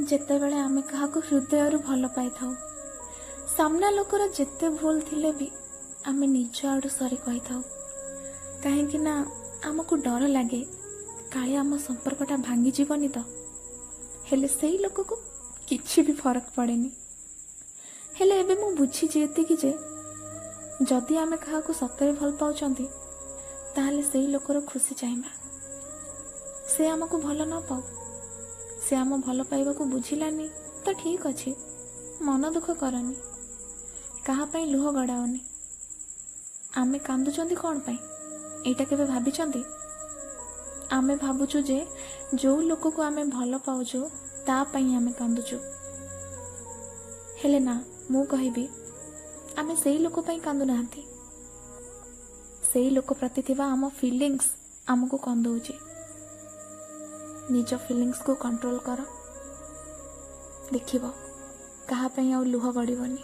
ଯେତେବେଳେ ଆମେ କାହାକୁ ହୃଦୟରୁ ଭଲ ପାଇଥାଉ, ସାମ୍ନା ଲୋକର ଯେତେ ଭୁଲ ଥିଲେ ବି ଆମେ ନିଜ ଆଡ଼ୁ ସରି କହିଥାଉ। କାହିଁକି ନା ଆମକୁ ଡର ଲାଗେ କାଳେ ଆମ ସମ୍ପର୍କଟା ଭାଙ୍ଗିଯିବନି ତ। ହେଲେ ସେଇ ଲୋକକୁ କିଛି ବି ଫରକ ପଡ଼େନି। ହେଲେ ଏବେ ମୁଁ ବୁଝିଛି ଏତିକି ଯେ ଯଦି ଆମେ କାହାକୁ ସତରେ ଭଲ ପାଉଛନ୍ତି ତାହେଲେ ସେଇ ଲୋକର ଖୁସି ଚାହିଁବା। ସେ ଆମକୁ ଭଲ ନ ପାଉ, ସେ ଆମ ଭଲ ପାଇବାକୁ ବୁଝିଲାନି ତ ଠିକ୍ ଅଛି, ମନ ଦୁଃଖ କରନି, କାହା ପାଇଁ ଲୁହ ଗଡ଼ାଅନି। ଆମେ କାନ୍ଦୁଛନ୍ତି କ'ଣ ପାଇଁ ଏଇଟା କେବେ ଭାବିଛନ୍ତି? ଆମେ ଭାବୁଛୁ ଯେ ଯେଉଁ ଲୋକକୁ ଆମେ ଭଲ ପାଉଛୁ ତା ପାଇଁ ଆମେ କାନ୍ଦୁଛୁ। ହେଲେ ନା, ମୁଁ କହିବି ଆମେ ସେଇ ଲୋକ ପାଇଁ କାନ୍ଦୁନାହାନ୍ତି, ସେଇ ଲୋକ ପ୍ରତି ଥିବା ଆମ ଫିଲିଙ୍ଗସ୍ ଆମକୁ କନ୍ଦଉଛି। ନିଜ ଫିଲିଙ୍ଗସ୍କୁ କଣ୍ଟ୍ରୋଲ କର, ଦେଖିବ କାହା ପାଇଁ ଆଉ ଲୁହ ଗଡ଼ିବନି।